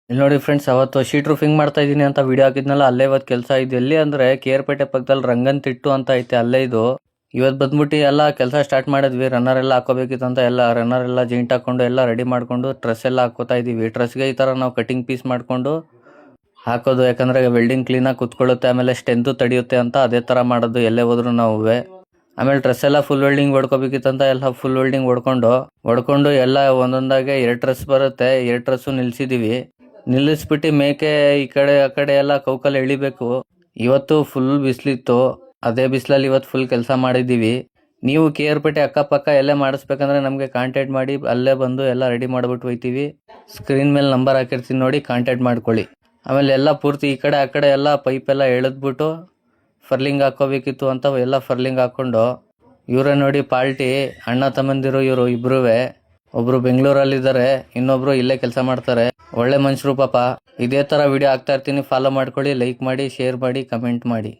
ಇಲ್ಲಿ ನೋಡಿ ಫ್ರೆಂಡ್ಸ್, ಅವತ್ತು ಶೀಟ್ ರೂಫಿಂಗ್ ಮಾಡ್ತಾ ಇದ್ದೀನಿ ಅಂತ ವಿಡಿಯೋ ಹಾಕಿದ್ನಲ್ಲ, ಅಲ್ಲೇ ಇವತ್ತು ಕೆಲಸ ಇದೆ. ಎಲ್ಲಿ ಅಂದ್ರೆ ಕೇರ್ಪೇಟೆ ಪಕ್ಕದಲ್ಲಿ ರಂಗನ್ ತಿಟ್ಟು ಅಂತ ಐತೆ, ಅಲ್ಲೇ ಇದು. ಇವತ್ತು ಬಂದ್ಬಿಟ್ಟು ಎಲ್ಲ ಕೆಲಸ ಸ್ಟಾರ್ಟ್ ಮಾಡಿದ್ವಿ. ರನ್ನರ್ ಎಲ್ಲ ಹಾಕೋಬೇಕಿತ್ತು ಅಂತ ಎಲ್ಲ ರನ್ನರ್ ಎಲ್ಲ ಜೈಂಟ್ ಹಾಕೊಂಡು ಎಲ್ಲ ರೆಡಿ ಮಾಡ್ಕೊಂಡು ಟ್ರೆಸ್ ಎಲ್ಲ ಹಾಕೋತಾ ಇದೀವಿ. ಟ್ರೆಸ್ಗೆ ಈ ತರ ನಾವು ಕಟಿಂಗ್ ಪೀಸ್ ಮಾಡ್ಕೊಂಡು ಹಾಕೋದು, ಯಾಕಂದ್ರೆ ವೆಲ್ಡಿಂಗ್ ಕ್ಲೀನಾಗಿ ಕುತ್ಕೊಳ್ಳುತ್ತೆ, ಆಮೇಲೆ ಸ್ಟ್ರೆಂತ್ ತಡೆಯುತ್ತೆ ಅಂತ ಅದೇ ತರ ಮಾಡೋದು ಎಲ್ಲೇ ಹೋದ್ರು ನಾವು. ಆಮೇಲೆ ಡ್ರೆಸ್ ಎಲ್ಲ ಫುಲ್ ವೆಲ್ಡಿಂಗ್ ಹೊಡ್ಕೋಬೇಕಿತ್ತಂತ ಎಲ್ಲ ಫುಲ್ ವೆಲ್ಡಿಂಗ್ ಹೊಡ್ಕೊಂಡು ಎಲ್ಲ ಒಂದೊಂದಾಗೆ 2 ಡ್ರೆಸ್ ಬರುತ್ತೆ, 2 ಡ್ರೆಸ್ ನಿಲ್ಸಿದೀವಿ. ನಿಲ್ಲಿಸ್ಬಿಟ್ಟು ಮೇಕೆ ಈ ಕಡೆ ಆ ಕಡೆ ಎಲ್ಲ ಕೌಕಲ್ ಎಳಿಬೇಕು. ಇವತ್ತು ಫುಲ್ ಬಿಸಿಲಿತ್ತು, ಅದೇ ಬಿಸಿಲಲ್ಲಿ ಇವತ್ತು ಫುಲ್ ಕೆಲಸ ಮಾಡಿದೀವಿ. ನೀವು ಕೇರ್ಪೇಟೆ ಅಕ್ಕಪಕ್ಕ ಎಲ್ಲೇ ಮಾಡಿಸ್ಬೇಕಂದ್ರೆ ನಮಗೆ ಕಾಂಟ್ಯಾಕ್ಟ್ ಮಾಡಿ, ಅಲ್ಲೇ ಬಂದು ಎಲ್ಲ ರೆಡಿ ಮಾಡ್ಬಿಟ್ಟು ಹೋಯ್ತೀವಿ. ಸ್ಕ್ರೀನ್ ಮೇಲೆ ನಂಬರ್ ಹಾಕಿರ್ತೀನಿ ನೋಡಿ, ಕಾಂಟ್ಯಾಕ್ಟ್ ಮಾಡ್ಕೊಳ್ಳಿ. ಆಮೇಲೆ ಎಲ್ಲ ಪೂರ್ತಿ ಈ ಕಡೆ ಆ ಕಡೆ ಎಲ್ಲ ಪೈಪ್ ಎಲ್ಲ ಎಳೆದ್ಬಿಟ್ಟು ಫರ್ಲಿಂಗ್ ಹಾಕೋಬೇಕಿತ್ತು ಅಂತ ಎಲ್ಲ ಫರ್ಲಿಂಗ್ ಹಾಕೊಂಡು, ಇವರೇ ನೋಡಿ ಪಾಲ್ಟಿ ಅಣ್ಣ ತಮ್ಮಂದಿರು. ಇವರು ಇಬ್ರುವೆ, ಒಬ್ರು ಬೆಂಗಳೂರಲ್ಲಿದ್ದಾರೆ, ಇನ್ನೊಬ್ರು ಇಲ್ಲೇ ಕೆಲಸ ಮಾಡ್ತಾರೆ. ಒಳ್ಳೆ ಮನುಷ್ಯರು ಪಾಪ. ಇದೇ ತರ ವಿಡಿಯೋ ಹಾಕ್ತಾ ಇರ್ತೀನಿ, ಫಾಲೋ ಮಾಡ್ಕೊಳ್ಳಿ, ಲೈಕ್ ಮಾಡಿ, ಶೇರ್ ಮಾಡಿ, ಕಮೆಂಟ್ ಮಾಡಿ.